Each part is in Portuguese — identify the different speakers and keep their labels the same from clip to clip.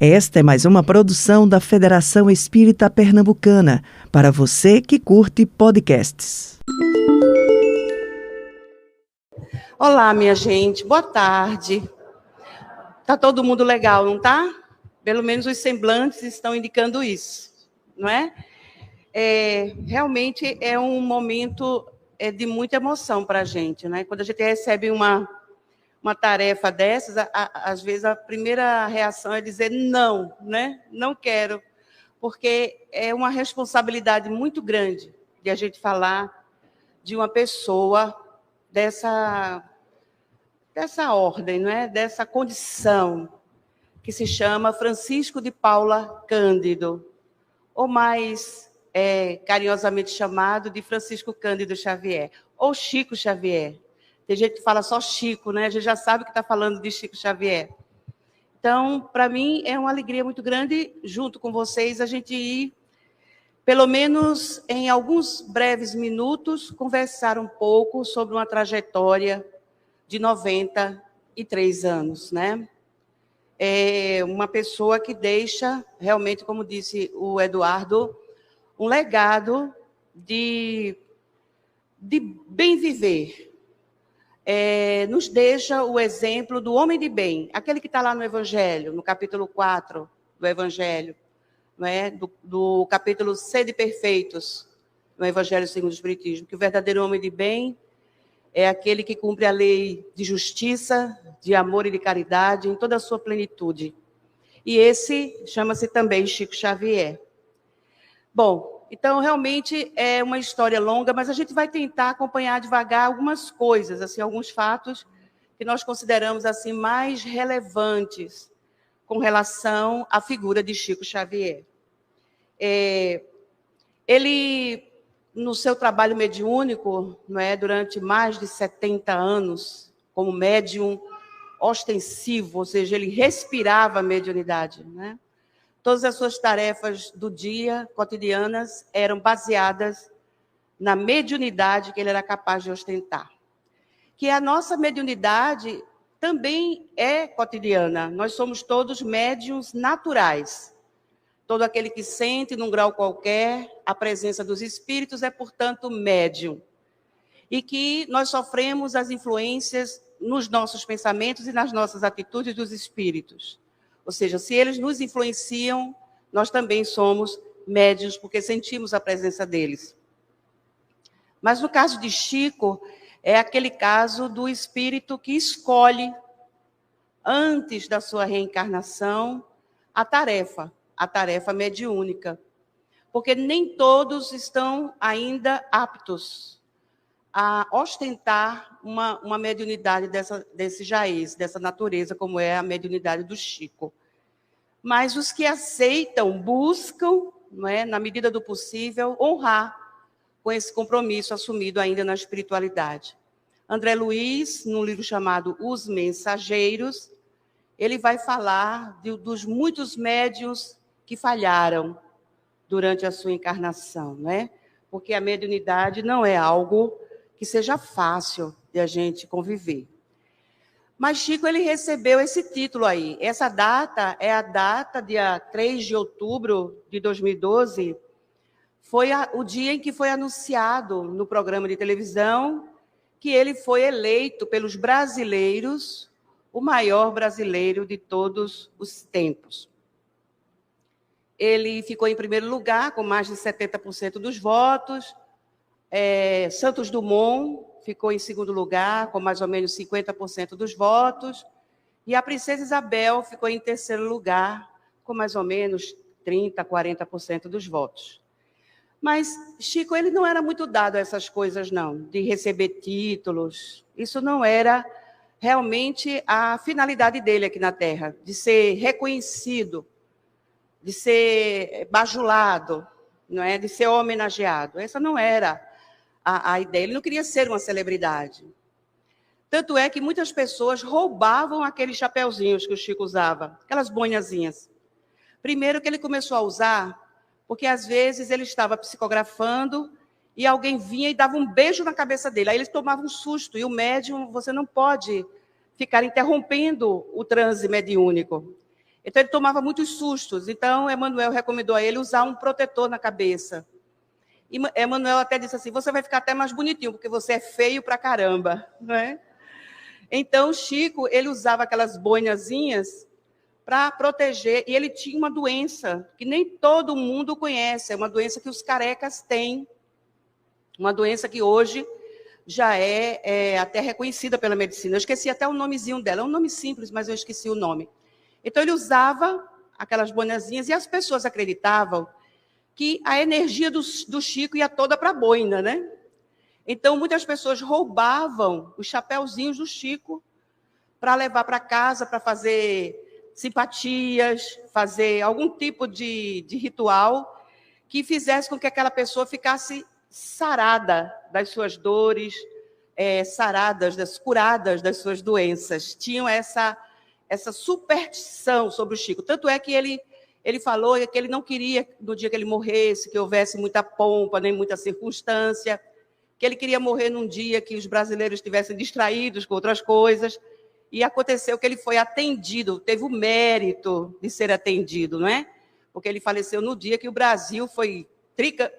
Speaker 1: Esta é mais uma produção da Federação Espírita Pernambucana, para você que curte podcasts.
Speaker 2: Olá, minha gente, boa tarde. Tá todo mundo legal, não tá? Pelo menos os semblantes estão indicando isso, não é? Realmente é um momento de muita emoção para a gente, né? Quando a gente recebe uma tarefa dessas, às vezes a primeira reação é dizer não, né? Não quero, porque é uma responsabilidade muito grande de a gente falar de uma pessoa dessa ordem, não é? Dessa condição, que se chama Francisco de Paula Cândido, ou mais carinhosamente chamado de Francisco Cândido Xavier, ou Chico Xavier. Tem gente que fala só Chico, né? A gente já sabe que está falando de Chico Xavier. Então, para mim, é uma alegria muito grande, junto com vocês, a gente ir, pelo menos em alguns breves minutos, conversar um pouco sobre uma trajetória de 93 anos, né? É uma pessoa que deixa, realmente, como disse o Eduardo, um legado de bem viver. Nos deixa o exemplo do homem de bem, aquele que está lá no Evangelho, no capítulo 4 do Evangelho, não é? do capítulo Sede Perfeitos, no Evangelho segundo o Espiritismo, que o verdadeiro homem de bem é aquele que cumpre a lei de justiça, de amor e de caridade em toda a sua plenitude. E esse chama-se também Chico Xavier. Bom, então, realmente é uma história longa, mas a gente vai tentar acompanhar devagar algumas coisas, assim, alguns fatos que nós consideramos assim mais relevantes com relação à figura de Chico Xavier. Ele, no seu trabalho mediúnico, não é, durante mais de 70 anos, como médium ostensivo, ou seja, ele respirava a mediunidade, né? Todas as suas tarefas do dia, cotidianas, eram baseadas na mediunidade que ele era capaz de ostentar. Que a nossa mediunidade também é cotidiana. Nós somos todos médiuns naturais. Todo aquele que sente, num grau qualquer, a presença dos espíritos é, portanto, médium. E que nós sofremos as influências nos nossos pensamentos e nas nossas atitudes dos espíritos. Ou seja, se eles nos influenciam, nós também somos médiuns, porque sentimos a presença deles. Mas no caso de Chico, é aquele caso do espírito que escolhe, antes da sua reencarnação, a tarefa mediúnica. Porque nem todos estão ainda aptos a ostentar uma mediunidade desse jaez, dessa natureza, como é a mediunidade do Chico. Mas os que aceitam, buscam, não é, na medida do possível, honrar com esse compromisso assumido ainda na espiritualidade. André Luiz, num livro chamado Os Mensageiros, ele vai falar dos muitos médiuns que falharam durante a sua encarnação, né? Porque a mediunidade não é algo que seja fácil de a gente conviver. Mas Chico, ele recebeu esse título aí. Essa data é a data, dia 3 de outubro de 2012, foi o dia em que foi anunciado no programa de televisão que ele foi eleito pelos brasileiros o maior brasileiro de todos os tempos. Ele ficou em primeiro lugar, com mais de 70% dos votos. Santos Dumont ficou em segundo lugar, com mais ou menos 50% dos votos. E a Princesa Isabel ficou em terceiro lugar, com mais ou menos 30%, 40% dos votos. Mas Chico, ele não era muito dado a essas coisas, não, de receber títulos. Isso não era realmente a finalidade dele aqui na Terra, de ser reconhecido, de ser bajulado, não é? De ser homenageado. Essa não era a ideia. Ele não queria ser uma celebridade. Tanto é que muitas pessoas roubavam aqueles chapeuzinhos que o Chico usava, aquelas boinazinhas. Primeiro que ele começou a usar, porque às vezes ele estava psicografando e alguém vinha e dava um beijo na cabeça dele. Aí ele tomava um susto. E o médium, você não pode ficar interrompendo o transe mediúnico. Então, ele tomava muitos sustos. Então, Emmanuel recomendou a ele usar um protetor na cabeça. E Emmanuel até disse assim, você vai ficar até mais bonitinho, porque você é feio pra caramba. Não é? Então, Chico, ele usava aquelas boinazinhas para proteger, e ele tinha uma doença que nem todo mundo conhece, é uma doença que os carecas têm, uma doença que hoje já é até reconhecida pela medicina. Eu esqueci até o nomezinho dela, é um nome simples, mas eu esqueci o nome. Então, ele usava aquelas boinazinhas e as pessoas acreditavam que a energia do Chico ia toda para a boina, né? Então, muitas pessoas roubavam os chapéuzinhos do Chico para levar para casa, para fazer simpatias, fazer algum tipo de ritual que fizesse com que aquela pessoa ficasse sarada das suas dores, curadas das suas doenças. Tinham essa superstição sobre o Chico. Tanto é que ele falou que ele não queria, no dia que ele morresse, que houvesse muita pompa, nem muita circunstância, que ele queria morrer num dia que os brasileiros estivessem distraídos com outras coisas. E aconteceu que ele foi atendido, teve o mérito de ser atendido, não é? Porque ele faleceu no dia que o Brasil foi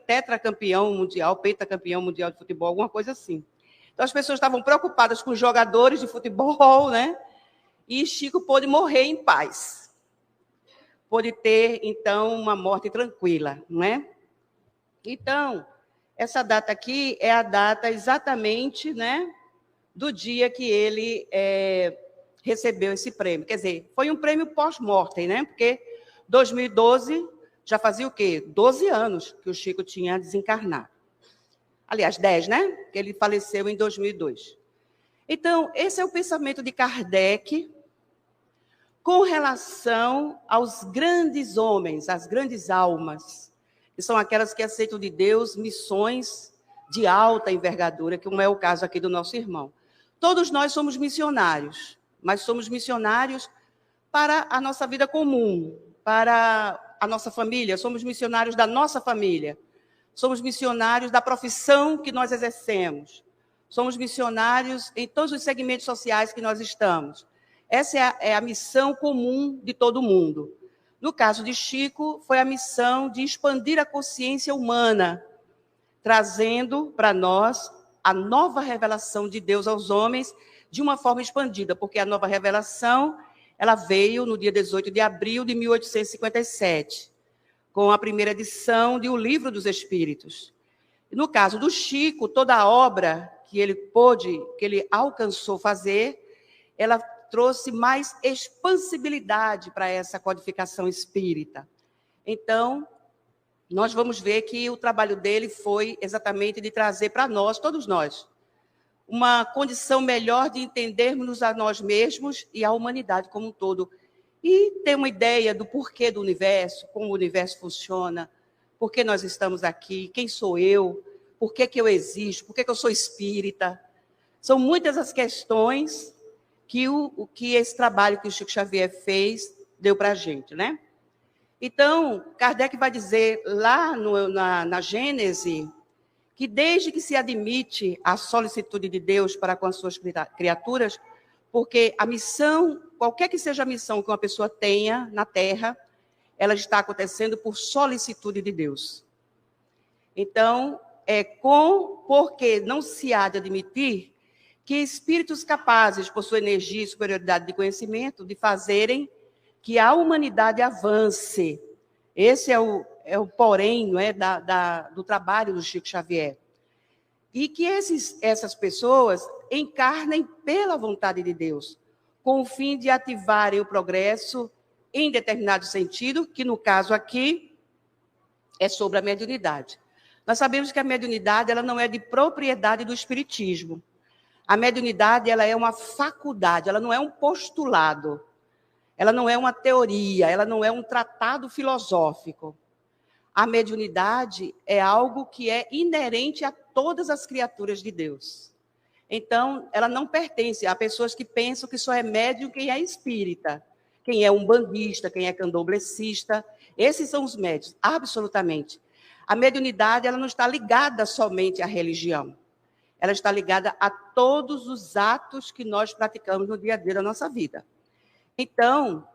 Speaker 2: tetracampeão mundial, pentacampeão mundial de futebol, alguma coisa assim. Então, as pessoas estavam preocupadas com os jogadores de futebol, né? E Chico pôde morrer em paz. Pôde ter, então, uma morte tranquila, não é? Então, essa data aqui é a data exatamente, né, do dia que ele recebeu esse prêmio. Quer dizer, foi um prêmio pós-mortem, né? Porque 2012 já fazia o quê? 12 anos que o Chico tinha desencarnado. Aliás, 10, né? Que ele faleceu em 2002. Então, esse é o pensamento de Kardec com relação aos grandes homens, às grandes almas, que são aquelas que aceitam de Deus missões de alta envergadura, como é o caso aqui do nosso irmão. Todos nós somos missionários, mas somos missionários para a nossa vida comum, para a nossa família, somos missionários da nossa família, somos missionários da profissão que nós exercemos, somos missionários em todos os segmentos sociais que nós estamos. Essa é a missão comum de todo mundo. No caso de Chico, foi a missão de expandir a consciência humana, trazendo para nós a nova revelação de Deus aos homens de uma forma expandida, porque a nova revelação ela veio no dia 18 de abril de 1857, com a primeira edição de O Livro dos Espíritos. No caso do Chico, toda a obra que ele alcançou fazer, ela trouxe mais expansibilidade para essa codificação espírita. Então, nós vamos ver que o trabalho dele foi exatamente de trazer para nós, todos nós, uma condição melhor de entendermos a nós mesmos e a humanidade como um todo. E ter uma ideia do porquê do universo, como o universo funciona, por que nós estamos aqui, quem sou eu, por que eu existo, por que eu sou espírita. São muitas as questões que esse trabalho que o Chico Xavier fez deu para a gente, né? Então, Kardec vai dizer lá na Gênese que desde que se admite a solicitude de Deus para com as suas criaturas, porque a missão, qualquer que seja a missão que uma pessoa tenha na Terra, ela está acontecendo por solicitude de Deus. Então, porque não se há de admitir que espíritos capazes, por sua energia e superioridade de conhecimento, de fazerem que a humanidade avance. Esse é o porém, não é, do trabalho do Chico Xavier. E que essas pessoas encarnem pela vontade de Deus, com o fim de ativarem o progresso em determinado sentido, que no caso aqui é sobre a mediunidade. Nós sabemos que a mediunidade ela não é de propriedade do espiritismo. A mediunidade ela é uma faculdade, ela não é um postulado, ela não é uma teoria, ela não é um tratado filosófico. A mediunidade é algo que é inerente a todas as criaturas de Deus. Então, ela não pertence a pessoas que pensam que só é médium quem é espírita, quem é umbandista, quem é candomblessista. Esses são os médiuns, absolutamente. A mediunidade ela não está ligada somente à religião. Ela está ligada a todos os atos que nós praticamos no dia a dia da nossa vida. Então,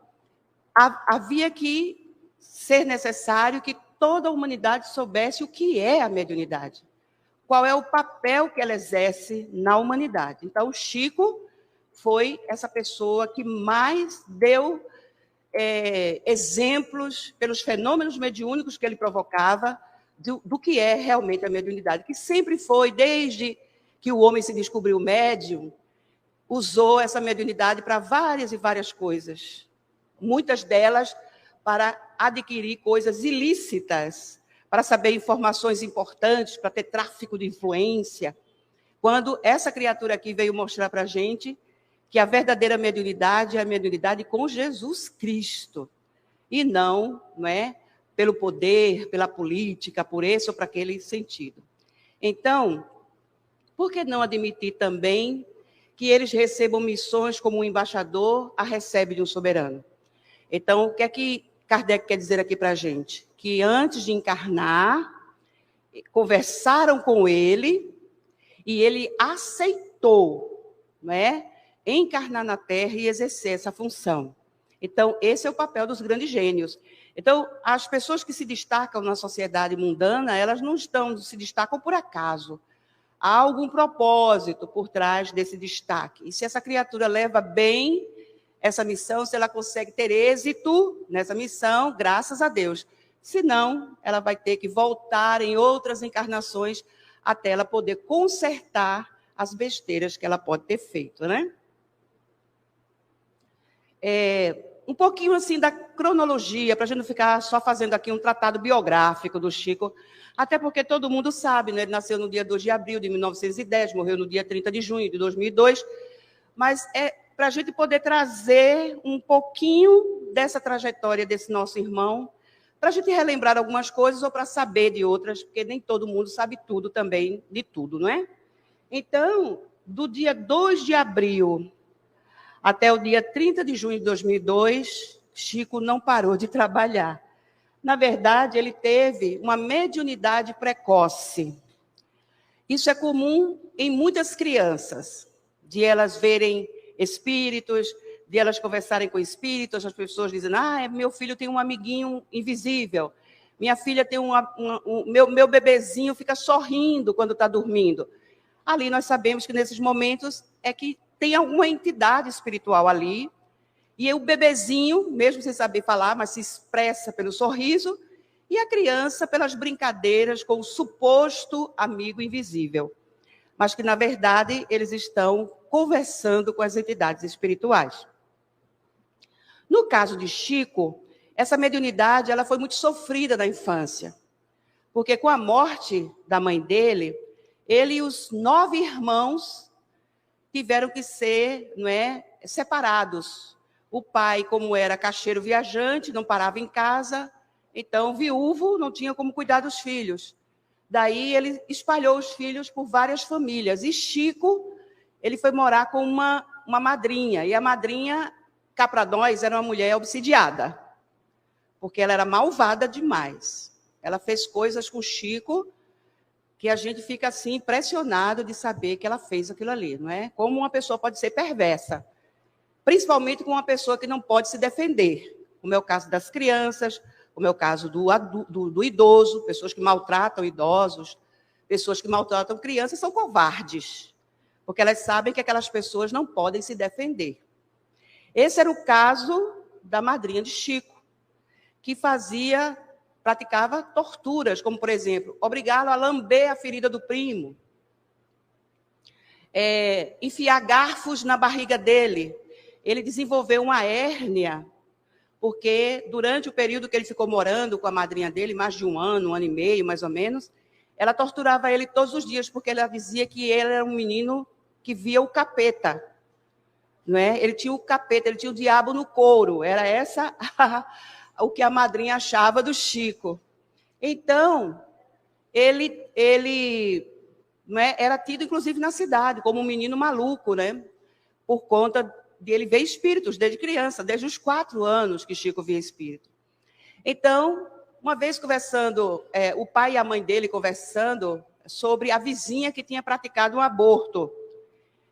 Speaker 2: havia que ser necessário que toda a humanidade soubesse o que é a mediunidade, qual é o papel que ela exerce na humanidade. Então, o Chico foi essa pessoa que mais deu exemplos pelos fenômenos mediúnicos que ele provocava do que é realmente a mediunidade, que sempre foi, desde que o homem se descobriu médium, usou essa mediunidade para várias e várias coisas, muitas delas para adquirir coisas ilícitas, para saber informações importantes, para ter tráfico de influência. Quando essa criatura aqui veio mostrar para a gente que a verdadeira mediunidade é a mediunidade com Jesus Cristo, e não é pelo poder, pela política, por esse ou para aquele sentido. Então, por que não admitir também que eles recebam missões como um embaixador a recebe de um soberano? Então, o que é que Kardec quer dizer aqui para a gente? Que antes de encarnar, conversaram com ele e ele aceitou, não é? Encarnar na Terra e exercer essa função. Então, esse é o papel dos grandes gênios. Então, as pessoas que se destacam na sociedade mundana, elas não se destacam por acaso. Há algum propósito por trás desse destaque. E se essa criatura leva bem essa missão, se ela consegue ter êxito nessa missão, graças a Deus. Senão, ela vai ter que voltar em outras encarnações até ela poder consertar as besteiras que ela pode ter feito, né? Um pouquinho assim da cronologia, para a gente não ficar só fazendo aqui um tratado biográfico do Chico, até porque todo mundo sabe, né? Ele nasceu no dia 2 de abril de 1910, morreu no dia 30 de junho de 2002, mas para a gente poder trazer um pouquinho dessa trajetória desse nosso irmão, para a gente relembrar algumas coisas ou para saber de outras, porque nem todo mundo sabe tudo também de tudo, não é? Então, do dia 2 de abril até o dia 30 de junho de 2002, Chico não parou de trabalhar. Na verdade, ele teve uma mediunidade precoce. Isso é comum em muitas crianças, de elas verem espíritos, de elas conversarem com espíritos, as pessoas dizem, meu filho tem um amiguinho invisível, minha filha tem meu bebezinho fica sorrindo quando está dormindo. Ali nós sabemos que nesses momentos é que tem alguma entidade espiritual ali, e o bebezinho, mesmo sem saber falar, mas se expressa pelo sorriso, e a criança pelas brincadeiras com o suposto amigo invisível. Mas que, na verdade, eles estão conversando com as entidades espirituais. No caso de Chico, essa mediunidade ela foi muito sofrida na infância, porque com a morte da mãe dele, ele e os 9 irmãos tiveram que ser separados. O pai, como era caixeiro viajante, não parava em casa, então, viúvo, não tinha como cuidar dos filhos. Daí, ele espalhou os filhos por várias famílias. E Chico, ele foi morar com uma madrinha. E a madrinha, cá para nós, era uma mulher obsidiada, porque ela era malvada demais. Ela fez coisas com Chico que a gente fica assim impressionado de saber que ela fez aquilo ali, não é? Como uma pessoa pode ser perversa, principalmente com uma pessoa que não pode se defender, como é o caso das crianças, como é o caso do idoso, pessoas que maltratam idosos, pessoas que maltratam crianças são covardes, porque elas sabem que aquelas pessoas não podem se defender. Esse era o caso da madrinha de Chico, que praticava torturas, como, por exemplo, obrigá-lo a lamber a ferida do primo, enfiar garfos na barriga dele. Ele desenvolveu uma hérnia, porque durante o período que ele ficou morando com a madrinha dele, mais de um ano e meio, mais ou menos, ela torturava ele todos os dias, porque ela dizia que ele era um menino que via o capeta. Não é? Ele tinha o capeta, ele tinha o diabo no couro. Era essa o que a madrinha achava do Chico. Então, ele era tido, inclusive, na cidade, como um menino maluco, né? Por conta de ele ver espíritos desde criança, desde os 4 anos que Chico via espírito. Então, uma vez conversando, o pai e a mãe dele conversando sobre a vizinha que tinha praticado um aborto.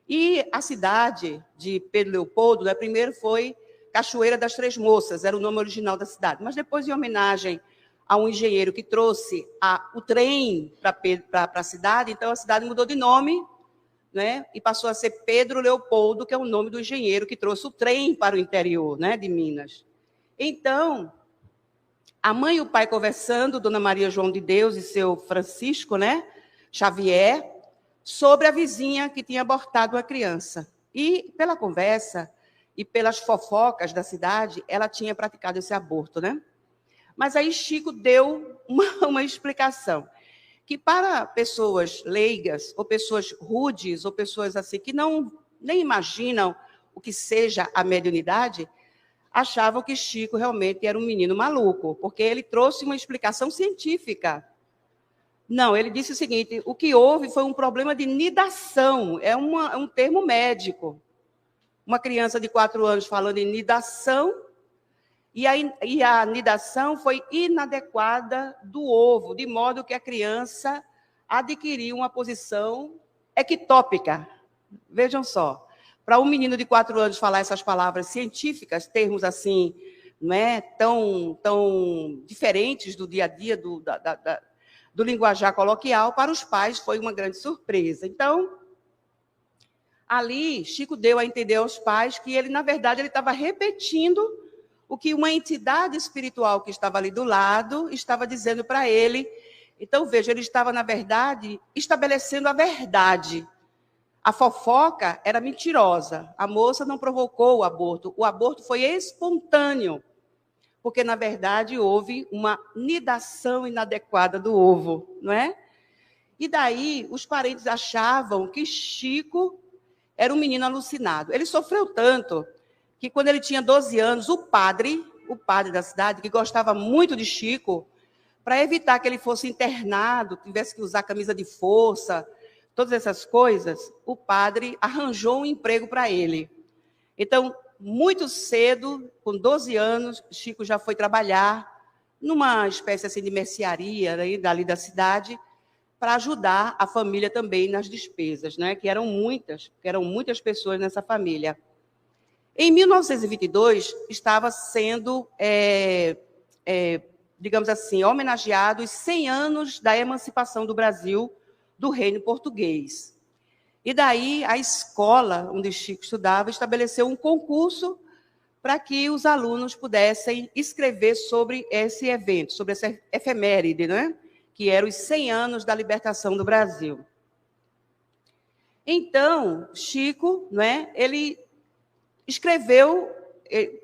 Speaker 2: E a cidade de Pedro Leopoldo, primeiro foi Cachoeira das Três Moças, era o nome original da cidade. Mas depois, em homenagem a um engenheiro que trouxe o trem para a cidade, então a cidade mudou de nome, né, e passou a ser Pedro Leopoldo, que é o nome do engenheiro que trouxe o trem para o interior, né, de Minas. Então, a mãe e o pai conversando, Dona Maria João de Deus e seu Francisco, né, Xavier, sobre a vizinha que tinha abortado a criança. E, pela conversa e pelas fofocas da cidade, ela tinha praticado esse aborto, né? Mas aí Chico deu uma explicação, que para pessoas leigas, ou pessoas rudes, ou pessoas assim, que nem imaginam o que seja a mediunidade, achavam que Chico realmente era um menino maluco, porque ele trouxe uma explicação científica. Não, ele disse o seguinte: o que houve foi um problema de nidação, é um termo médico. Uma criança de 4 anos falando em nidação, e a nidação foi inadequada do ovo, de modo que a criança adquiriu uma posição ectópica. Vejam só, para um menino de 4 anos falar essas palavras científicas, termos assim, não é, tão diferentes do dia a dia, do linguajar coloquial, para os pais foi uma grande surpresa. Então, ali, Chico deu a entender aos pais que ele, na verdade, ele estava repetindo o que uma entidade espiritual que estava ali do lado estava dizendo para ele. Então, veja, ele estava, na verdade, estabelecendo a verdade. A fofoca era mentirosa. A moça não provocou o aborto foi espontâneo, porque, na verdade, houve uma nidação inadequada do ovo, não é? E daí, os parentes achavam que Chico era um menino alucinado. Ele sofreu tanto que, quando ele tinha 12 anos, o padre da cidade, que gostava muito de Chico, para evitar que ele fosse internado, tivesse que usar camisa de força, todas essas coisas, o padre arranjou um emprego para ele. Então, muito cedo, com 12 anos, Chico já foi trabalhar numa espécie assim de mercearia, né, dali da cidade, para ajudar a família também nas despesas, né, que eram muitas pessoas nessa família. Em 1922, estava sendo, digamos assim, homenageado os 100 anos da emancipação do Brasil do Reino Português. E daí a escola onde Chico estudava estabeleceu um concurso para que os alunos pudessem escrever sobre esse evento, sobre essa efeméride, né? Que era os 100 anos da libertação do Brasil. Então, Chico, né, ele escreveu,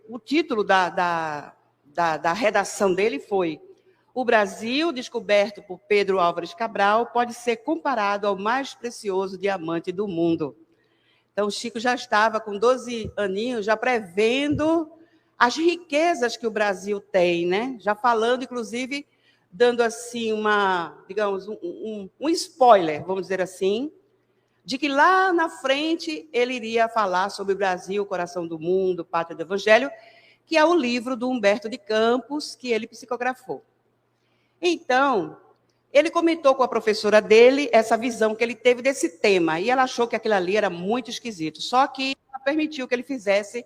Speaker 2: o título da redação dele foi: o Brasil, descoberto por Pedro Álvares Cabral, pode ser comparado ao mais precioso diamante do mundo. Então, Chico já estava com 12 aninhos, já prevendo as riquezas que o Brasil tem, né? Já falando, inclusive, dando assim digamos, um spoiler, vamos dizer assim, de que lá na frente ele iria falar sobre o Brasil, o coração do mundo, pátria do Evangelho, que é o livro do Humberto de Campos, que ele psicografou. Então, ele comentou com a professora dele essa visão que ele teve desse tema, e ela achou que aquilo ali era muito esquisito, só que ela permitiu que ele fizesse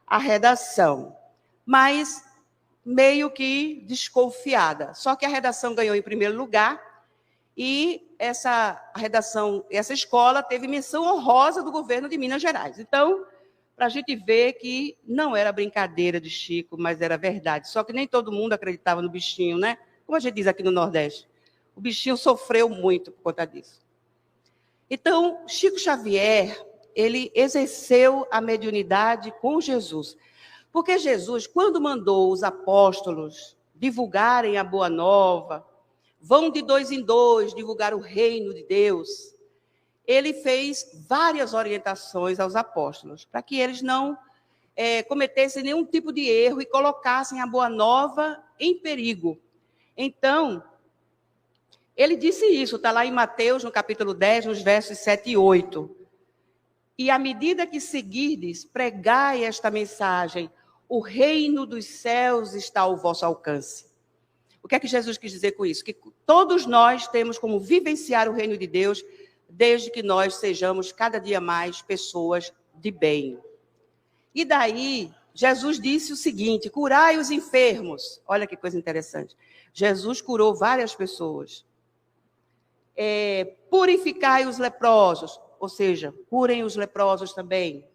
Speaker 2: a redação, mas meio que desconfiada. Só que a redação ganhou em primeiro lugar, e essa escola teve menção honrosa do governo de Minas Gerais. Então, para a gente ver que não era brincadeira de Chico, mas era verdade. Só que nem todo mundo acreditava no bichinho, né? Como a gente diz aqui no Nordeste. O bichinho sofreu muito por conta disso. Então, Chico Xavier, ele exerceu a mediunidade com Jesus. Porque Jesus, quando mandou os apóstolos divulgarem a Boa Nova, vão de 2 em 2 divulgar o reino de Deus, ele fez várias orientações aos apóstolos, para que eles não cometessem nenhum tipo de erro e colocassem a Boa Nova em perigo. Então, ele disse isso, está lá em Mateus, no capítulo 10, nos versos 7 e 8. E à medida que seguirdes, pregai esta mensagem: o reino dos céus está ao vosso alcance. O que é que Jesus quis dizer com isso? Que todos nós temos como vivenciar o reino de Deus, desde que nós sejamos cada dia mais pessoas de bem. E daí, Jesus disse o seguinte: curai os enfermos. Olha que coisa interessante. Jesus curou várias pessoas. Purificai os leprosos, ou seja, curem os leprosos também.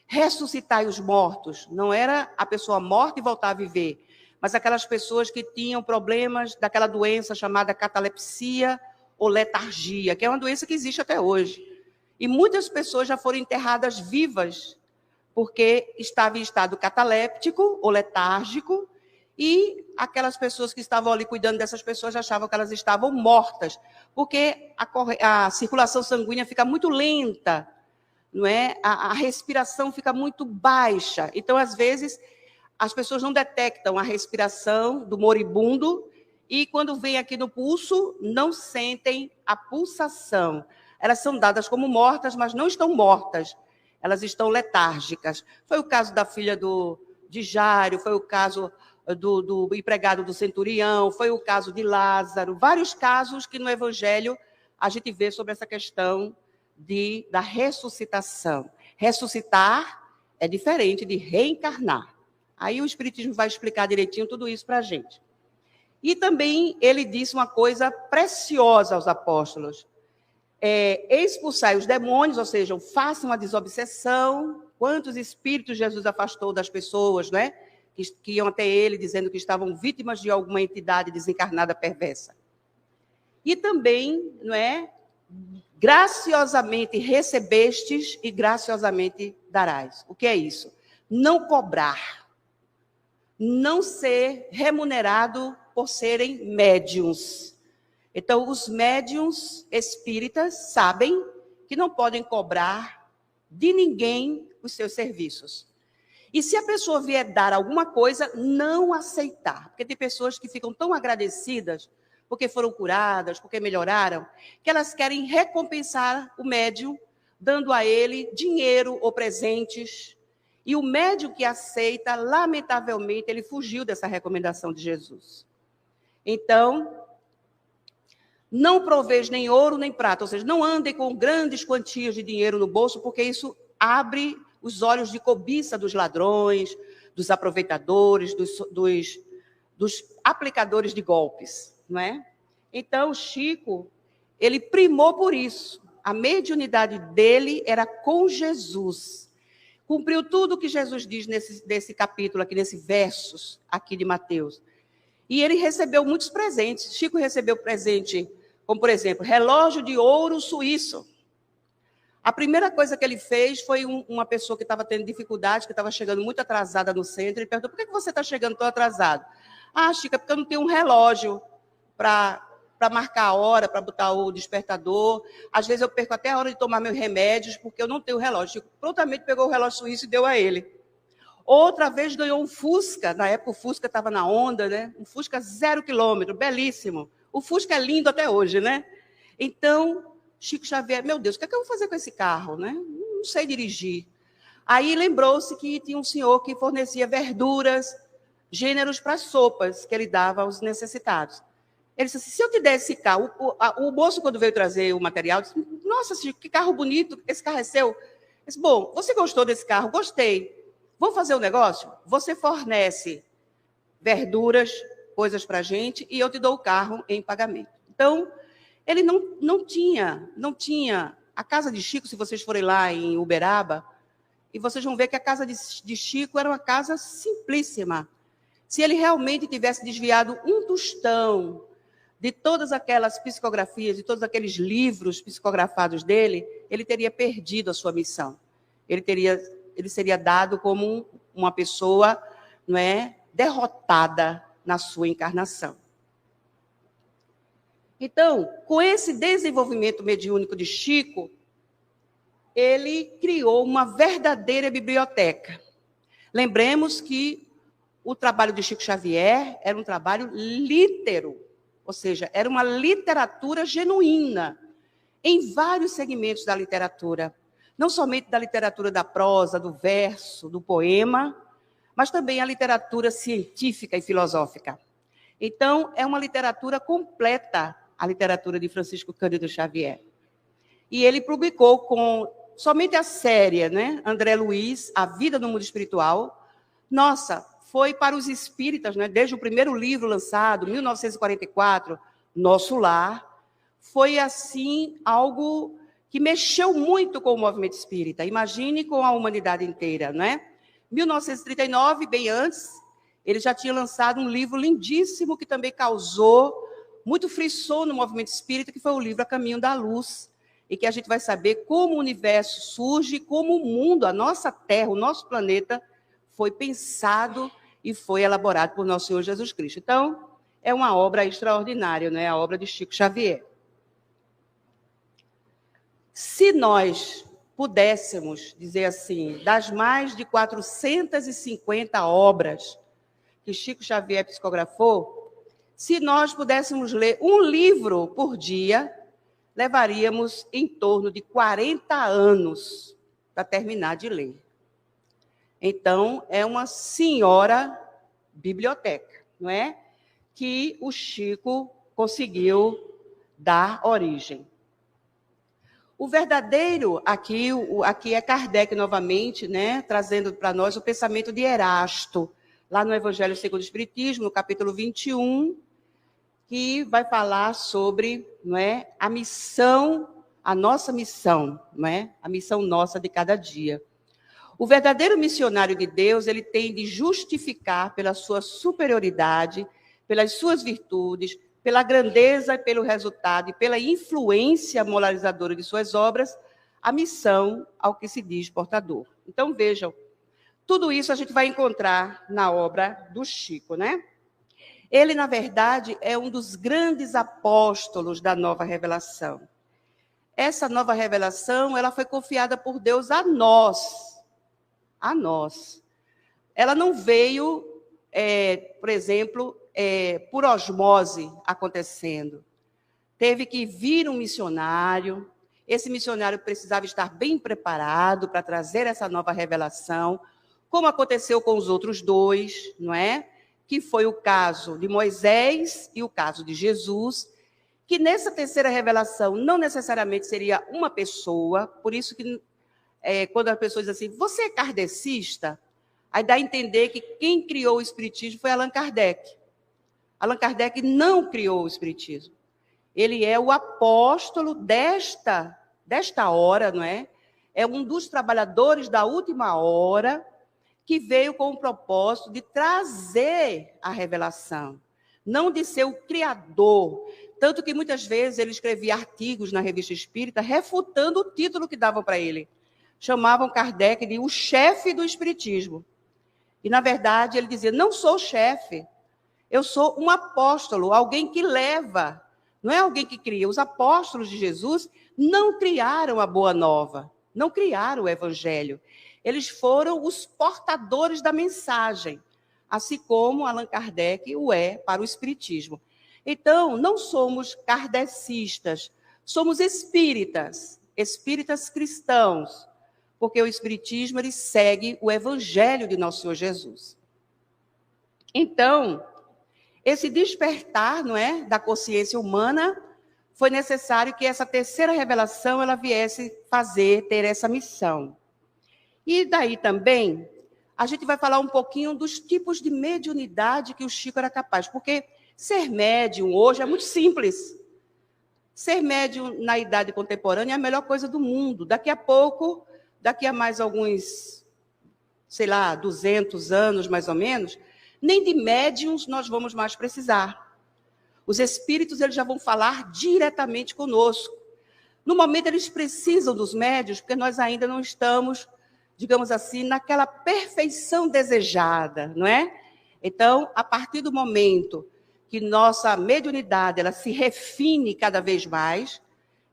Speaker 2: Ressuscitai os mortos. Não era a pessoa morta e voltar a viver, mas aquelas pessoas que tinham problemas daquela doença chamada catalepsia ou letargia, que é uma doença que existe até hoje. E muitas pessoas já foram enterradas vivas, porque estavam em estado cataléptico ou letárgico, e aquelas pessoas que estavam ali cuidando dessas pessoas achavam que elas estavam mortas, porque a circulação sanguínea fica muito lenta, não é? A respiração fica muito baixa. Então, às vezes, as pessoas não detectam a respiração do moribundo e, quando vem aqui no pulso, não sentem a pulsação. Elas são dadas como mortas, mas não estão mortas. Elas estão letárgicas. Foi o caso da filha de Jairo, foi o caso do empregado do centurião, foi o caso de Lázaro. Vários casos que no Evangelho a gente vê sobre essa questão da ressuscitação. Ressuscitar é diferente de reencarnar. Aí o Espiritismo vai explicar direitinho tudo isso para a gente. E também ele disse uma coisa preciosa aos apóstolos. Expulsai os demônios, ou seja, façam a desobsessão. Quantos espíritos Jesus afastou das pessoas, não é? Que iam até ele dizendo que estavam vítimas de alguma entidade desencarnada perversa. E também, não é? Graciosamente recebestes e graciosamente darás. O que é isso? Não cobrar. Não ser remunerado por serem médiuns. Então, os médiuns espíritas sabem que não podem cobrar de ninguém os seus serviços. E se a pessoa vier dar alguma coisa, não aceitar. Porque tem pessoas que ficam tão agradecidas porque foram curadas, porque melhoraram, que elas querem recompensar o médium, dando a ele dinheiro ou presentes. E o médium que aceita, lamentavelmente, ele fugiu dessa recomendação de Jesus. Então, não proveis nem ouro nem prata, ou seja, não andem com grandes quantias de dinheiro no bolso, porque isso abre os olhos de cobiça dos ladrões, dos aproveitadores, dos aplicadores de golpes, não é? Então, Chico, ele primou por isso. A mediunidade dele era com Jesus. Cumpriu tudo o que Jesus diz nesse capítulo aqui, nesses versos aqui de Mateus. E ele recebeu muitos presentes. Chico recebeu presente, como, por exemplo, relógio de ouro suíço. A primeira coisa que ele fez foi uma pessoa que estava tendo dificuldade, que estava chegando muito atrasada no centro, ele perguntou: por que você está chegando tão atrasado? Ah, Chico, é porque eu não tenho um relógio para marcar a hora, para botar o despertador. Às vezes eu perco até a hora de tomar meus remédios, porque eu não tenho relógio. Chico prontamente pegou o relógio suíço e deu a ele. Outra vez ganhou um Fusca, na época o Fusca estava na onda, né? Um Fusca 0 km, belíssimo. O Fusca é lindo até hoje, né? Então, Chico Xavier, meu Deus, o que é que eu vou fazer com esse carro, né? Não sei dirigir. Aí lembrou-se que tinha um senhor que fornecia verduras, gêneros para sopas, que ele dava aos necessitados. Ele disse assim: se eu te der esse carro, o moço, quando veio trazer o material, disse: nossa, Chico, que carro bonito, esse carro é seu. Eu disse: bom, você gostou desse carro? Gostei. Vamos fazer um negócio? Você fornece verduras, coisas para a gente, e eu te dou o carro em pagamento. Então, ele não tinha. A casa de Chico, se vocês forem lá em Uberaba, e vocês vão ver que a casa de Chico era uma casa simplíssima. Se ele realmente tivesse desviado um tostão de todas aquelas psicografias, de todos aqueles livros psicografados dele, ele teria perdido a sua missão. Ele seria dado como uma pessoa, não é, derrotada na sua encarnação. Então, com esse desenvolvimento mediúnico de Chico, ele criou uma verdadeira biblioteca. Lembremos que o trabalho de Chico Xavier era um trabalho lítero, ou seja, era uma literatura genuína, em vários segmentos da literatura. Não somente da literatura da prosa, do verso, do poema, mas também a literatura científica e filosófica. Então, é uma literatura completa, a literatura de Francisco Cândido Xavier. E ele publicou com somente a série, né? André Luiz, A Vida no Mundo Espiritual, Nossa, foi para os espíritas, né? Desde o primeiro livro lançado, 1944, Nosso Lar, foi assim algo que mexeu muito com o movimento espírita. Imagine com a humanidade inteira, né? 1939, bem antes, ele já tinha lançado um livro lindíssimo que também causou muito frisson no movimento espírita, que foi o livro A Caminho da Luz, e que a gente vai saber como o universo surge, como o mundo, a nossa Terra, o nosso planeta, foi pensado e foi elaborado por nosso Senhor Jesus Cristo. Então, é uma obra extraordinária, né? A obra de Chico Xavier. Se nós pudéssemos dizer assim, das mais de 450 obras que Chico Xavier psicografou, se nós pudéssemos ler um livro por dia, levaríamos em torno de 40 anos para terminar de ler. Então, é uma senhora biblioteca, não é? Que o Chico conseguiu dar origem. O verdadeiro, aqui é Kardec novamente, né, trazendo para nós o pensamento de Erasto, lá no Evangelho segundo o Espiritismo, no capítulo 21, que vai falar sobre, não é, a missão, a nossa missão, não é? A missão nossa de cada dia. O verdadeiro missionário de Deus, ele tem de justificar pela sua superioridade, pelas suas virtudes, pela grandeza e pelo resultado e pela influência moralizadora de suas obras, a missão ao que se diz portador. Então, vejam, tudo isso a gente vai encontrar na obra do Chico, né? Ele, na verdade, é um dos grandes apóstolos da nova revelação. Essa nova revelação, ela foi confiada por Deus a nós. A nós. Ela não veio, por exemplo, por osmose acontecendo. Teve que vir um missionário. Esse missionário precisava estar bem preparado para trazer essa nova revelação, como aconteceu com os outros dois, não é? Que foi o caso de Moisés e o caso de Jesus, que nessa terceira revelação não necessariamente seria uma pessoa, por isso que quando as pessoas dizem assim, você é kardecista? Aí dá a entender que quem criou o Espiritismo foi Allan Kardec. Allan Kardec não criou o Espiritismo. Ele é o apóstolo desta hora, não é? É um dos trabalhadores da última hora que veio com o propósito de trazer a revelação, não de ser o criador. Tanto que muitas vezes ele escrevia artigos na Revista Espírita refutando o título que davam para ele. Chamavam Kardec de o chefe do Espiritismo. E, na verdade, ele dizia, não sou chefe, eu sou um apóstolo, alguém que leva, não é alguém que cria. Os apóstolos de Jesus não criaram a Boa Nova, não criaram o Evangelho. Eles foram os portadores da mensagem, assim como Allan Kardec o é para o Espiritismo. Então, não somos kardecistas, somos espíritas, espíritas cristãos, porque o Espiritismo ele segue o Evangelho de nosso Senhor Jesus. Então, esse despertar, não é, da consciência humana, foi necessário que essa terceira revelação ela viesse ter essa missão. E daí também, a gente vai falar um pouquinho dos tipos de mediunidade que o Chico era capaz, porque ser médium hoje é muito simples. Ser médium na idade contemporânea é a melhor coisa do mundo. Daqui a pouco, daqui a mais alguns, 200 anos mais ou menos, nem de médiums nós vamos mais precisar. Os espíritos eles já vão falar diretamente conosco. No momento, eles precisam dos médiuns, porque nós ainda não estamos, digamos assim, naquela perfeição desejada, não é? Então, a partir do momento que nossa mediunidade ela se refine cada vez mais,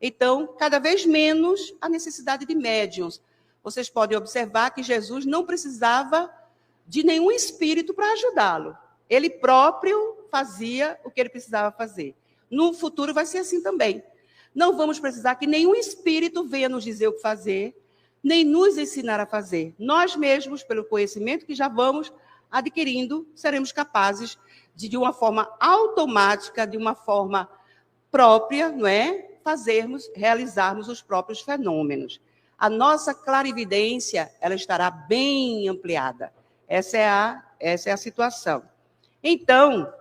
Speaker 2: então, cada vez menos a necessidade de médiuns. Vocês podem observar que Jesus não precisava de nenhum espírito para ajudá-lo. Ele próprio fazia o que ele precisava fazer. No futuro vai ser assim também. Não vamos precisar que nenhum espírito venha nos dizer o que fazer, nem nos ensinar a fazer. Nós mesmos, pelo conhecimento que já vamos adquirindo, seremos capazes de uma forma automática, de uma forma própria, não é? Realizarmos os próprios fenômenos. A nossa clarividência, ela estará bem ampliada. Essa é a situação. Então,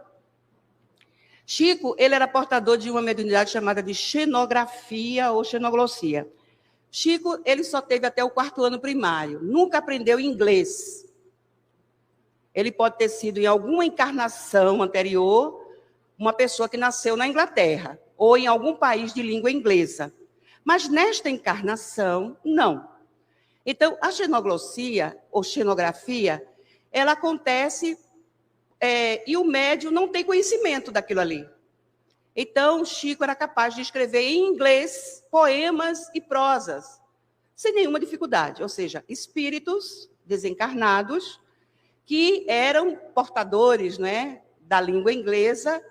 Speaker 2: Chico, ele era portador de uma mediunidade chamada de xenografia ou xenoglossia. Chico, ele só teve até o 4º ano primário, nunca aprendeu inglês. Ele pode ter sido, em alguma encarnação anterior, uma pessoa que nasceu na Inglaterra, ou em algum país de língua inglesa. Mas nesta encarnação, não. Então, a xenoglossia, ou xenografia, ela acontece e o médium não tem conhecimento daquilo ali. Então, Chico era capaz de escrever em inglês poemas e prosas, sem nenhuma dificuldade. Ou seja, espíritos desencarnados que eram portadores, né, da língua inglesa,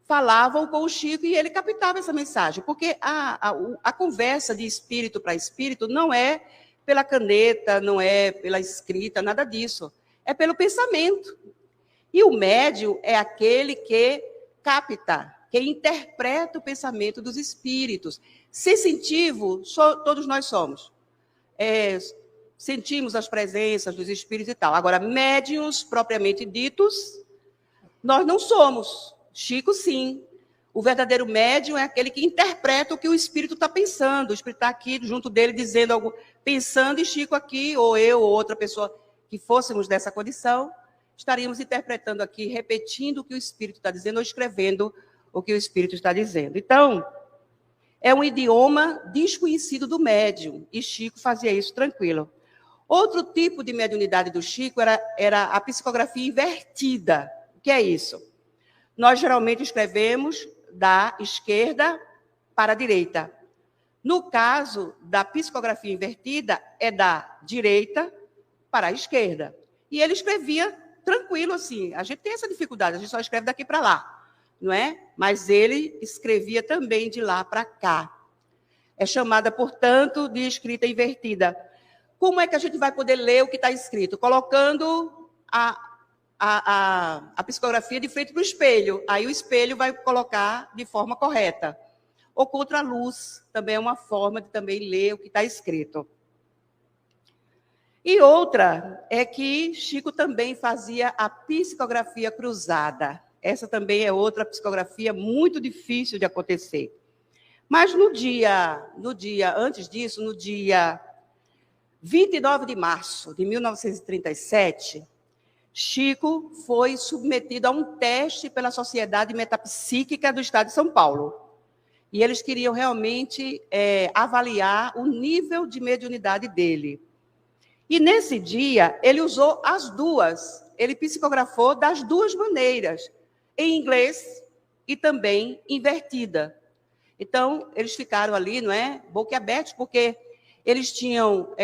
Speaker 2: falavam com o Chico e ele captava essa mensagem. Porque a conversa de espírito para espírito não é pela caneta, não é pela escrita, nada disso. É pelo pensamento. E o médium é aquele que capta, que interpreta o pensamento dos espíritos. Sensitivo, todos nós somos. Sentimos as presenças dos espíritos e tal. Agora, médiuns propriamente ditos, nós não somos. Chico, sim. O verdadeiro médium é aquele que interpreta o que o espírito está pensando. O espírito está aqui junto dele dizendo algo, pensando, e Chico aqui, ou eu, ou outra pessoa que fôssemos dessa condição, estaríamos interpretando aqui, repetindo o que o espírito está dizendo, ou escrevendo o que o espírito está dizendo. Então, é um idioma desconhecido do médium, e Chico fazia isso tranquilo. Outro tipo de mediunidade do Chico era a psicografia invertida. O que é isso? Nós geralmente escrevemos da esquerda para a direita. No caso da psicografia invertida, é da direita para a esquerda. E ele escrevia tranquilo assim. A gente tem essa dificuldade, a gente só escreve daqui para lá, não é? Mas ele escrevia também de lá para cá. É chamada, portanto, de escrita invertida. Como é que a gente vai poder ler o que está escrito? Colocando a psicografia de frente para o espelho. Aí o espelho vai colocar de forma correta. Ou contra a luz, também é uma forma de também ler o que está escrito. E outra é que Chico também fazia a psicografia cruzada. Essa também é outra psicografia muito difícil de acontecer. Mas antes disso, no dia 29 de março de 1937, Chico foi submetido a um teste pela Sociedade Metapsíquica do Estado de São Paulo. E eles queriam realmente avaliar o nível de mediunidade dele. E nesse dia, ele usou as duas. Ele psicografou das duas maneiras, em inglês e também invertida. Então, eles ficaram ali, não é, boquiabertos, porque eles tinham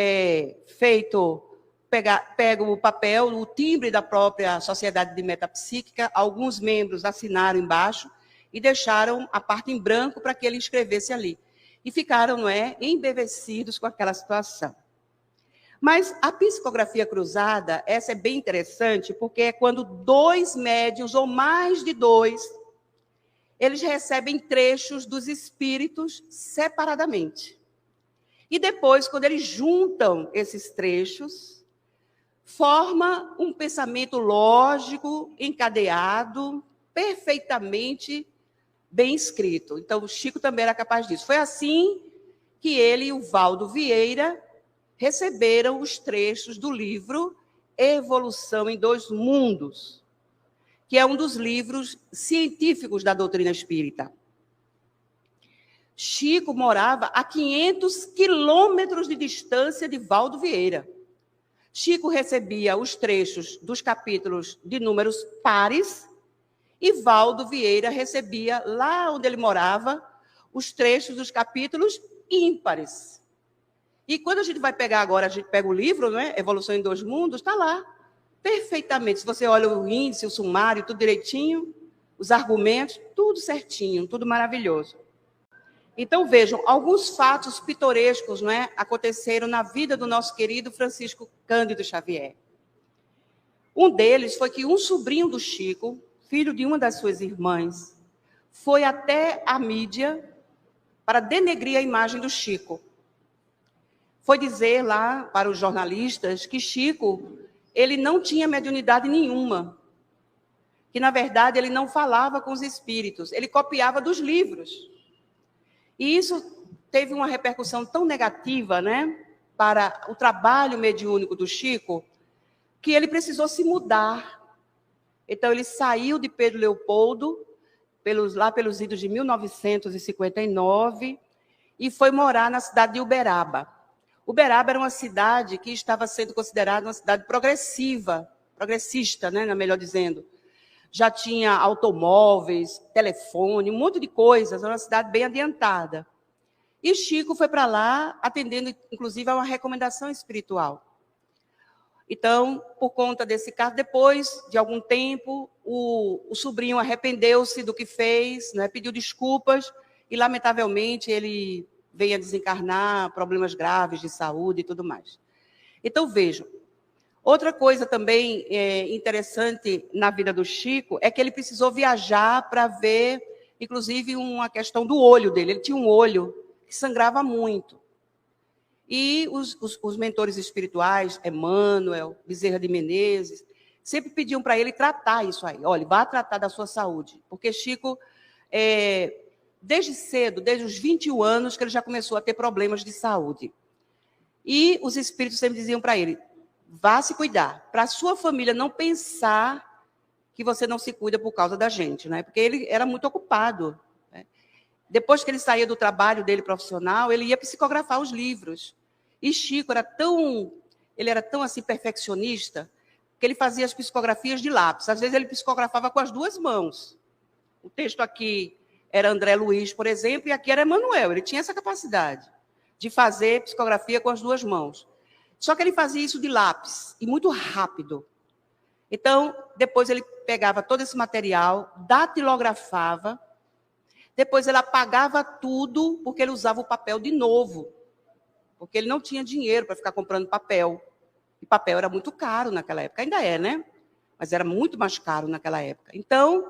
Speaker 2: pego o papel, o timbre da própria Sociedade de Metapsíquica, alguns membros assinaram embaixo e deixaram a parte em branco para que ele escrevesse ali. E ficaram, não é, embevecidos com aquela situação. Mas a psicografia cruzada, essa é bem interessante, porque é quando 2 médiuns, ou mais de 2, eles recebem trechos dos espíritos separadamente. E depois, quando eles juntam esses trechos, forma um pensamento lógico, encadeado, perfeitamente bem escrito. Então, o Chico também era capaz disso. Foi assim que ele e o Valdo Vieira receberam os trechos do livro Evolução em 2 Mundos, que é um dos livros científicos da doutrina espírita. Chico morava a 500 quilômetros de distância de Valdo Vieira. Chico recebia os trechos dos capítulos de números pares e Valdo Vieira recebia, lá onde ele morava, os trechos dos capítulos ímpares. E quando a gente vai pegar agora, a gente pega o livro, não é? Evolução em 2 Mundos, está lá, perfeitamente. Se você olha o índice, o sumário, tudo direitinho, os argumentos, tudo certinho, tudo maravilhoso. Então, vejam, alguns fatos pitorescos, não é, aconteceram na vida do nosso querido Francisco Cândido Xavier. Um deles foi que um sobrinho do Chico, filho de uma das suas irmãs, foi até a mídia para denegrir a imagem do Chico. Foi dizer lá para os jornalistas que Chico ele não tinha mediunidade nenhuma. Que, na verdade, ele não falava com os espíritos, ele copiava dos livros. E isso teve uma repercussão tão negativa, né, para o trabalho mediúnico do Chico, que ele precisou se mudar. Então, ele saiu de Pedro Leopoldo, lá pelos idos de 1959, e foi morar na cidade de Uberaba. Uberaba era uma cidade que estava sendo considerada uma cidade progressista, né, melhor dizendo. Já tinha automóveis, telefone, um monte de coisas, era uma cidade bem adiantada. E Chico foi para lá, atendendo, inclusive, a uma recomendação espiritual. Então, por conta desse caso, depois de algum tempo, o sobrinho arrependeu-se do que fez, né, pediu desculpas, e, lamentavelmente, ele veio a desencarnar, problemas graves de saúde e tudo mais. Então, vejam, outra coisa também interessante na vida do Chico é que ele precisou viajar para ver, inclusive, uma questão do olho dele. Ele tinha um olho que sangrava muito. E os mentores espirituais, Emmanuel, Bezerra de Menezes, sempre pediam para ele tratar isso aí. Olha, vá tratar da sua saúde. Porque Chico, desde cedo, desde os 21 anos, que ele já começou a ter problemas de saúde. E os espíritos sempre diziam para ele, vá se cuidar, para a sua família não pensar que você não se cuida por causa da gente, né? Porque ele era muito ocupado. Né? Depois que ele saía do trabalho dele profissional, ele ia psicografar os livros. E Chico era tão assim, perfeccionista, que ele fazia as psicografias de lápis. Às vezes ele psicografava com as duas mãos. O texto aqui era André Luiz, por exemplo, e aqui era Emmanuel. Ele tinha essa capacidade de fazer psicografia com as duas mãos. Só que ele fazia isso de lápis, e muito rápido. Então, depois ele pegava todo esse material, datilografava, depois ele apagava tudo, porque ele usava o papel de novo, porque ele não tinha dinheiro para ficar comprando papel. E papel era muito caro naquela época, ainda é, né? Mas era muito mais caro naquela época. Então,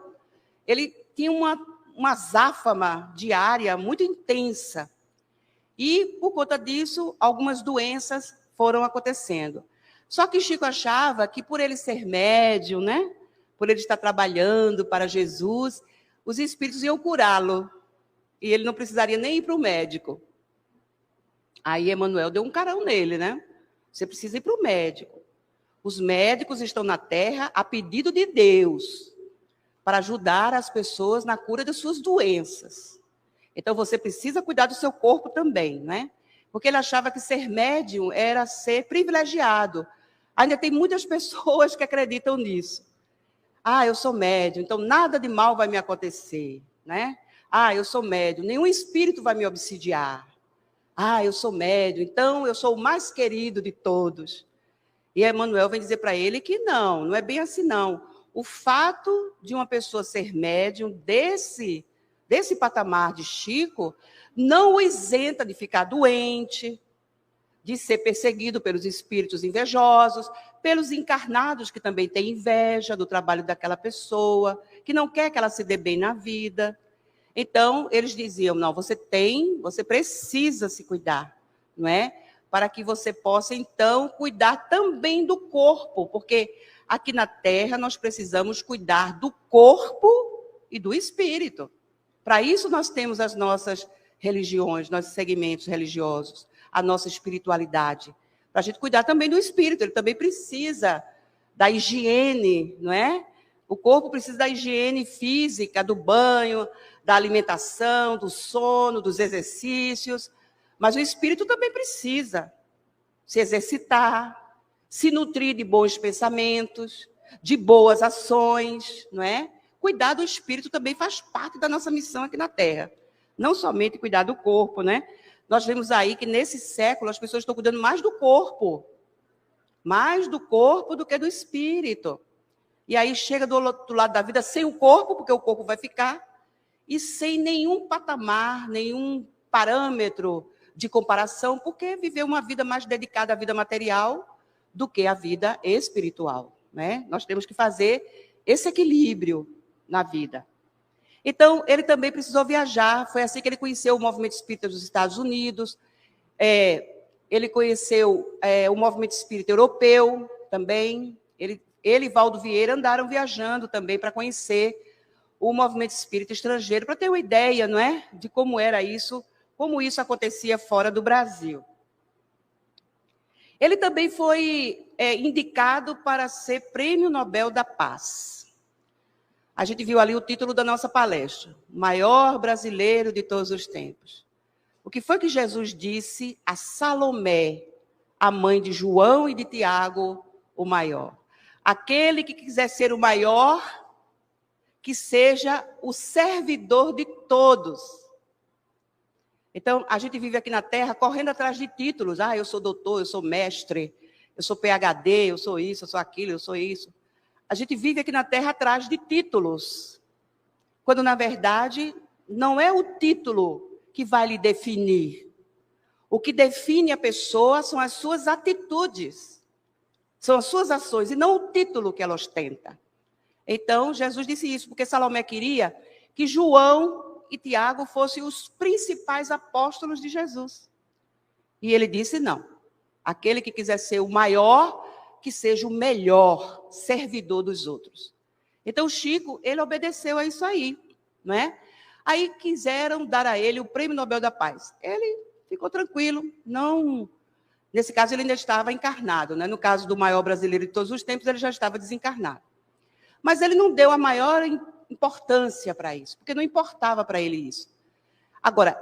Speaker 2: ele tinha uma azáfama diária muito intensa. E, por conta disso, algumas doenças foram acontecendo. Só que Chico achava que, por ele ser médium, né, por ele estar trabalhando para Jesus, os espíritos iam curá-lo. E ele não precisaria nem ir para o médico. Aí Emmanuel deu um carão nele, né? Você precisa ir para o médico. Os médicos estão na Terra a pedido de Deus para ajudar as pessoas na cura das suas doenças. Então, você precisa cuidar do seu corpo também, né? Porque ele achava que ser médium era ser privilegiado. Ainda tem muitas pessoas que acreditam nisso. Ah, eu sou médium, então nada de mal vai me acontecer, né? Ah, eu sou médium, nenhum espírito vai me obsidiar. Ah, eu sou médium, então eu sou o mais querido de todos. E Emmanuel vem dizer para ele que não é bem assim não. O fato de uma pessoa ser médium desse patamar de Chico não o isenta de ficar doente, de ser perseguido pelos espíritos invejosos, pelos encarnados que também têm inveja do trabalho daquela pessoa, que não quer que ela se dê bem na vida. Então, eles diziam, não, você precisa se cuidar, não é? Para que você possa, então, cuidar também do corpo, porque aqui na Terra nós precisamos cuidar do corpo e do espírito. Para isso nós temos as nossas religiões, nossos segmentos religiosos, a nossa espiritualidade. Para a gente cuidar também do espírito, ele também precisa da higiene, não é? O corpo precisa da higiene física, do banho, da alimentação, do sono, dos exercícios, mas o espírito também precisa se exercitar, se nutrir de bons pensamentos, de boas ações, não é? Cuidar do espírito também faz parte da nossa missão aqui na Terra. Não somente cuidar do corpo, né? Nós vemos aí que nesse século as pessoas estão cuidando mais do corpo do que do espírito. E aí chega do outro lado da vida sem o corpo, porque o corpo vai ficar, e sem nenhum patamar, nenhum parâmetro de comparação, porque viveu uma vida mais dedicada à vida material do que à vida espiritual, né? Nós temos que fazer esse equilíbrio na vida. Então, ele também precisou viajar, foi assim que ele conheceu o movimento espírita dos Estados Unidos, ele conheceu o movimento espírita europeu, também, ele e Valdo Vieira andaram viajando também para conhecer o movimento espírita estrangeiro, para ter uma ideia, não é, de como era isso, como isso acontecia fora do Brasil. Ele também foi indicado para ser Prêmio Nobel da Paz. A gente viu ali o título da nossa palestra, maior brasileiro de todos os tempos. O que foi que Jesus disse a Salomé, a mãe de João e de Tiago, o maior? Aquele que quiser ser o maior, que seja o servidor de todos. Então, a gente vive aqui na Terra correndo atrás de títulos. Ah, eu sou doutor, eu sou mestre, eu sou PhD, eu sou isso, eu sou aquilo, eu sou isso. A gente vive aqui na Terra atrás de títulos. Quando, na verdade, não é o título que vai lhe definir. O que define a pessoa são as suas atitudes, são as suas ações, e não o título que ela ostenta. Então, Jesus disse isso, porque Salomé queria que João e Tiago fossem os principais apóstolos de Jesus. E ele disse, não. Aquele que quiser ser o maior, que seja o melhor servidor dos outros. Então, Chico, ele obedeceu a isso aí, não é? Aí quiseram dar a ele o Prêmio Nobel da Paz. Ele ficou tranquilo, não... Nesse caso, ele ainda estava encarnado, né? No caso do maior brasileiro de todos os tempos, ele já estava desencarnado. Mas ele não deu a maior importância para isso, porque não importava para ele isso. Agora,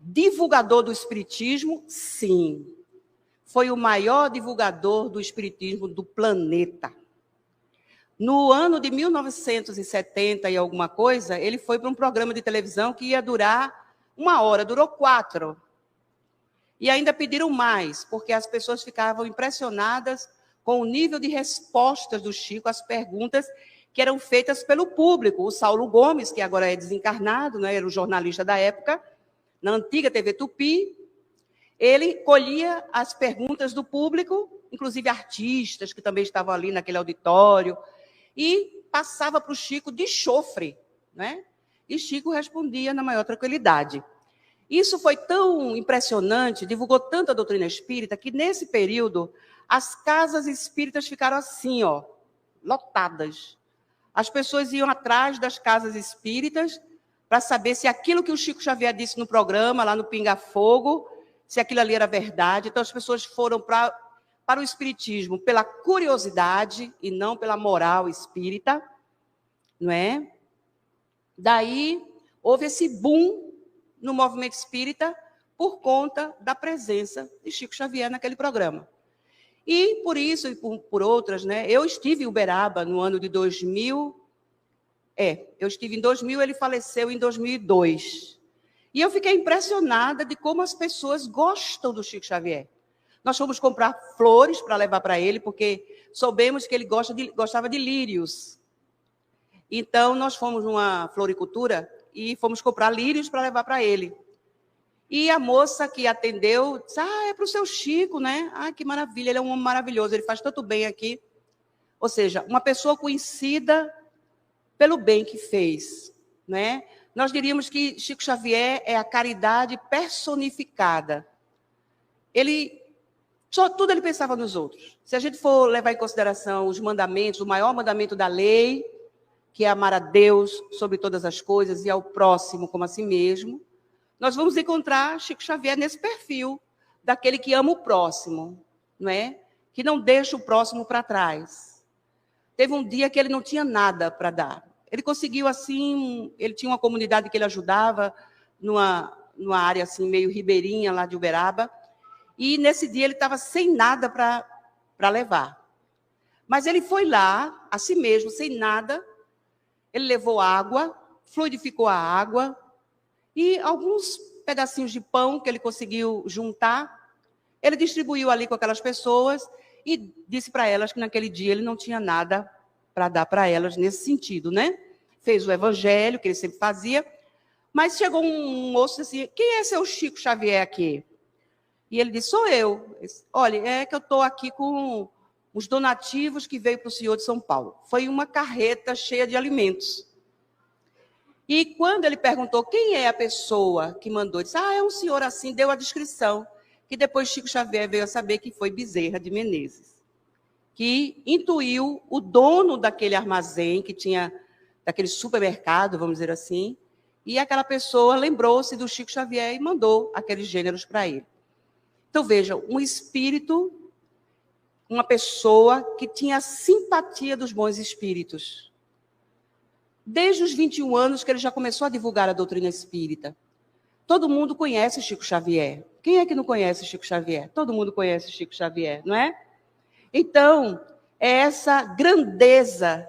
Speaker 2: divulgador do espiritismo, sim. Foi o maior divulgador do espiritismo do planeta. No ano de 1970 e alguma coisa, ele foi para um programa de televisão que ia durar 1 hora, durou 4. E ainda pediram mais, porque as pessoas ficavam impressionadas com o nível de respostas do Chico às perguntas que eram feitas pelo público. O Saulo Gomes, que agora é desencarnado, né, era o jornalista da época, na antiga TV Tupi, ele colhia as perguntas do público, inclusive artistas que também estavam ali naquele auditório, e passava para o Chico de chofre, né? E Chico respondia na maior tranquilidade. Isso foi tão impressionante, divulgou tanto a doutrina espírita, que nesse período as casas espíritas ficaram assim, ó, lotadas. As pessoas iam atrás das casas espíritas para saber se aquilo que o Chico Xavier disse no programa, lá no Pinga Fogo, se aquilo ali era verdade. Então, as pessoas foram para o espiritismo pela curiosidade e não pela moral espírita, não é? Daí, houve esse boom no movimento espírita por conta da presença de Chico Xavier naquele programa. E por isso, e por outras, né? Eu estive em Uberaba no ano de 2000. Eu estive em 2000, ele faleceu em 2002. E eu fiquei impressionada de como as pessoas gostam do Chico Xavier. Nós fomos comprar flores para levar para ele, porque soubemos que ele gostava de lírios. Então, nós fomos numa floricultura e fomos comprar lírios para levar para ele. E a moça que atendeu disse, é para o seu Chico, né? Que maravilha, ele é um homem maravilhoso, ele faz tanto bem aqui. Ou seja, uma pessoa conhecida pelo bem que fez, né? Nós diríamos que Chico Xavier é a caridade personificada. Tudo ele pensava nos outros. Se a gente for levar em consideração os mandamentos, o maior mandamento da lei, que é amar a Deus sobre todas as coisas e ao próximo como a si mesmo, nós vamos encontrar Chico Xavier nesse perfil, daquele que ama o próximo, não é? Que não deixa o próximo para trás. Teve um dia que ele não tinha nada para dar. Ele conseguiu, assim, ele tinha uma comunidade que ele ajudava, numa área assim, meio ribeirinha lá de Uberaba, e nesse dia ele estava sem nada para levar. Mas ele foi lá, a si mesmo, sem nada, ele levou água, fluidificou a água, e alguns pedacinhos de pão que ele conseguiu juntar, ele distribuiu ali com aquelas pessoas e disse para elas que naquele dia ele não tinha nada para dar para elas nesse sentido, né? Fez o evangelho, que ele sempre fazia, mas chegou um moço assim, quem é seu Chico Xavier aqui? E ele disse, sou eu. Olha, é que eu estou aqui com os donativos que veio para o senhor de São Paulo. Foi uma carreta cheia de alimentos. E quando ele perguntou quem é a pessoa que mandou, ele disse, é um senhor assim, deu a descrição, que depois Chico Xavier veio a saber que foi Bezerra de Menezes. que intuiu o dono daquele armazém, que tinha, daquele supermercado, vamos dizer assim, e aquela pessoa lembrou-se do Chico Xavier e mandou aqueles gêneros para ele. Então, veja, um espírito, uma pessoa que tinha simpatia dos bons espíritos. Desde os 21 anos que ele já começou a divulgar a doutrina espírita. Todo mundo conhece Chico Xavier. Quem é que não conhece Chico Xavier? Todo mundo conhece Chico Xavier, não é? Então, é essa grandeza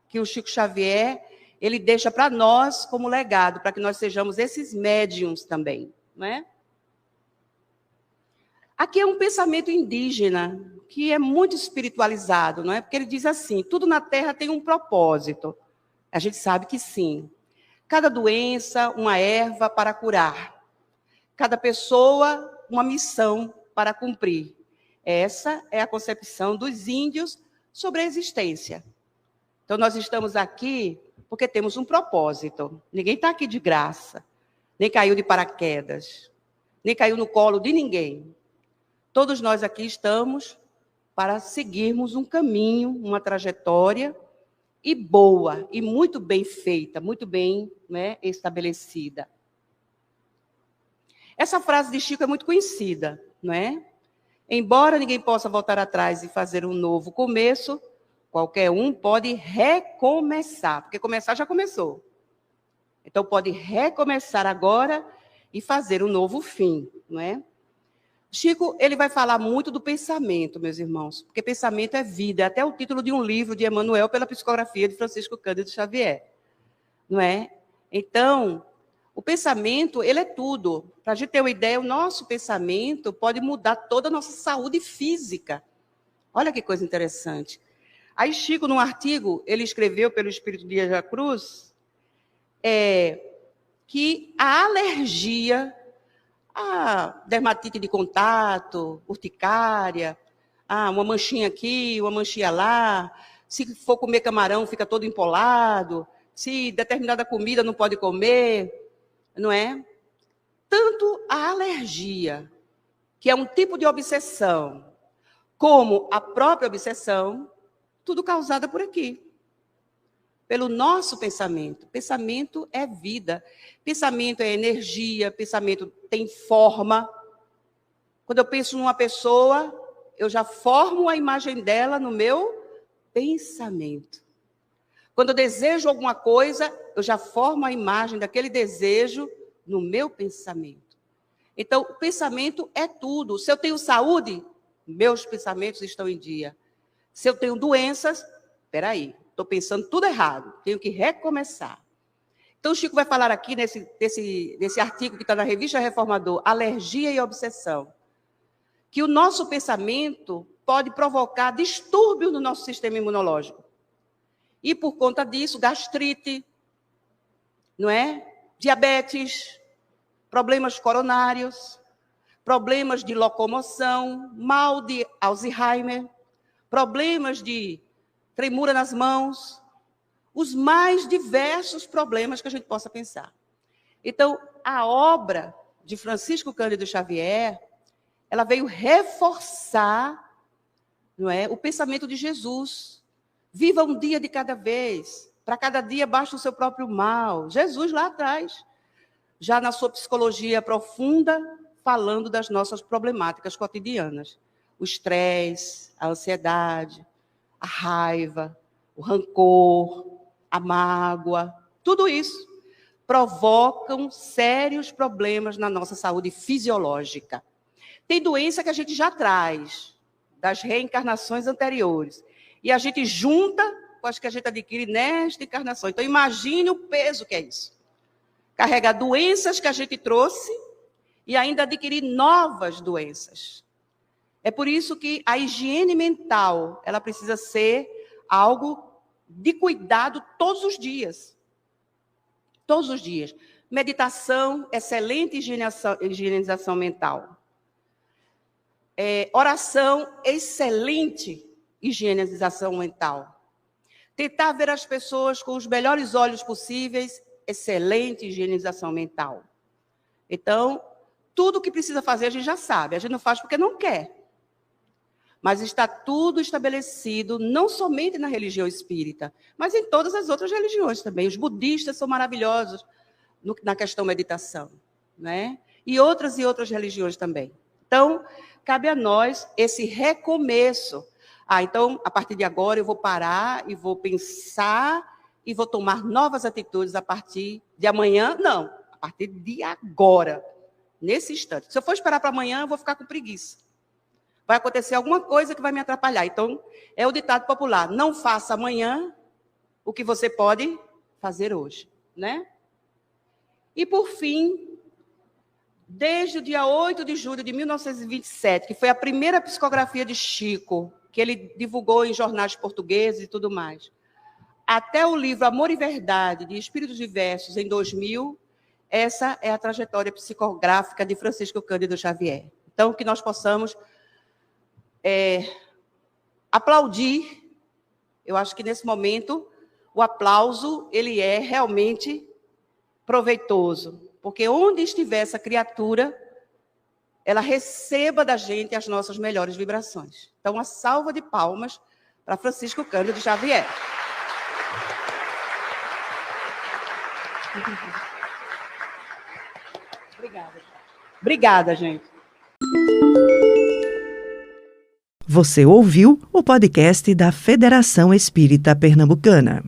Speaker 2: que o Chico Xavier ele deixa para nós como legado, para que nós sejamos esses médiuns também, não é? Aqui é um pensamento indígena, que é muito espiritualizado, não é? Porque ele diz assim, tudo na Terra tem um propósito. A gente sabe que sim. Cada doença, uma erva para curar. Cada pessoa, uma missão para cumprir. Essa é a concepção dos índios sobre a existência. Então, nós estamos aqui porque temos um propósito. Ninguém está aqui de graça, nem caiu de paraquedas, nem caiu no colo de ninguém. Todos nós aqui estamos para seguirmos um caminho, uma trajetória, e boa, e muito bem feita, muito bem, né, estabelecida. Essa frase de Chico é muito conhecida, não é? Embora ninguém possa voltar atrás e fazer um novo começo, qualquer um pode recomeçar, porque começar já começou. Então, pode recomeçar agora e fazer um novo fim, não é? Chico, ele vai falar muito do pensamento, meus irmãos, porque pensamento é vida, é até o título de um livro de Emmanuel pela psicografia de Francisco Cândido Xavier, não é? Então, o pensamento, ele é tudo. Para a gente ter uma ideia, o nosso pensamento pode mudar toda a nossa saúde física. Olha que coisa interessante. Aí Chico, num artigo, ele escreveu pelo Espírito Dias da Cruz, que a alergia, a dermatite de contato, urticária, uma manchinha aqui, uma manchinha lá, se for comer camarão, fica todo empolado, se determinada comida não pode comer, não é? Tanto a alergia, que é um tipo de obsessão, como a própria obsessão, tudo causada por aqui. Pelo nosso pensamento. Pensamento é vida. Pensamento é energia, pensamento tem forma. Quando eu penso numa pessoa, eu já formo a imagem dela no meu pensamento. Quando eu desejo alguma coisa, eu já formo a imagem daquele desejo no meu pensamento. Então, o pensamento é tudo. Se eu tenho saúde, meus pensamentos estão em dia. Se eu tenho doenças, espera aí. Estou pensando tudo errado, tenho que recomeçar. Então, o Chico vai falar aqui nesse artigo que está na Revista Reformador, Alergia e Obsessão, que o nosso pensamento pode provocar distúrbios no nosso sistema imunológico. E, por conta disso, gastrite, não é? Diabetes, problemas coronários, problemas de locomoção, mal de Alzheimer, problemas de tremura nas mãos, os mais diversos problemas que a gente possa pensar. Então, a obra de Francisco Cândido Xavier, ela veio reforçar, não é, o pensamento de Jesus. Viva um dia de cada vez, para cada dia basta o seu próprio mal. Jesus lá atrás, já na sua psicologia profunda, falando das nossas problemáticas cotidianas. O estresse, a ansiedade, a raiva, o rancor, a mágoa, tudo isso provocam sérios problemas na nossa saúde fisiológica. Tem doença que a gente já traz, das reencarnações anteriores, e a gente junta com as que a gente adquire nesta encarnação. Então, imagine o peso que é isso. Carregar doenças que a gente trouxe e ainda adquirir novas doenças. É por isso que a higiene mental, ela precisa ser algo de cuidado todos os dias. Todos os dias. Meditação, excelente higienização mental. Oração, excelente higienização mental. Tentar ver as pessoas com os melhores olhos possíveis, excelente higienização mental. Então, tudo o que precisa fazer a gente já sabe, a gente não faz porque não quer. Mas está tudo estabelecido, não somente na religião espírita, mas em todas as outras religiões também. Os budistas são maravilhosos na questão meditação, né? E outras religiões também. Então, cabe a nós esse recomeço. Então, a partir de agora, eu vou parar e vou pensar e vou tomar novas atitudes a partir de amanhã. Não, a partir de agora, nesse instante. Se eu for esperar para amanhã, eu vou ficar com preguiça. Vai acontecer alguma coisa que vai me atrapalhar. Então, é o ditado popular: não faça amanhã o que você pode fazer hoje, né? E, por fim, desde o dia 8 de julho de 1927, que foi a primeira psicografia de Chico, que ele divulgou em jornais portugueses e tudo mais, até o livro Amor e Verdade, de Espíritos Diversos, em 2000, essa é a trajetória psicográfica de Francisco Cândido Xavier. Então, que nós possamos aplaudir. Eu acho que, nesse momento, o aplauso ele é realmente proveitoso, porque onde estiver essa criatura, ela receba da gente as nossas melhores vibrações. Então, uma salva de palmas para Francisco Cândido Xavier. Obrigada, gente.
Speaker 1: Você ouviu o podcast da Federação Espírita Pernambucana.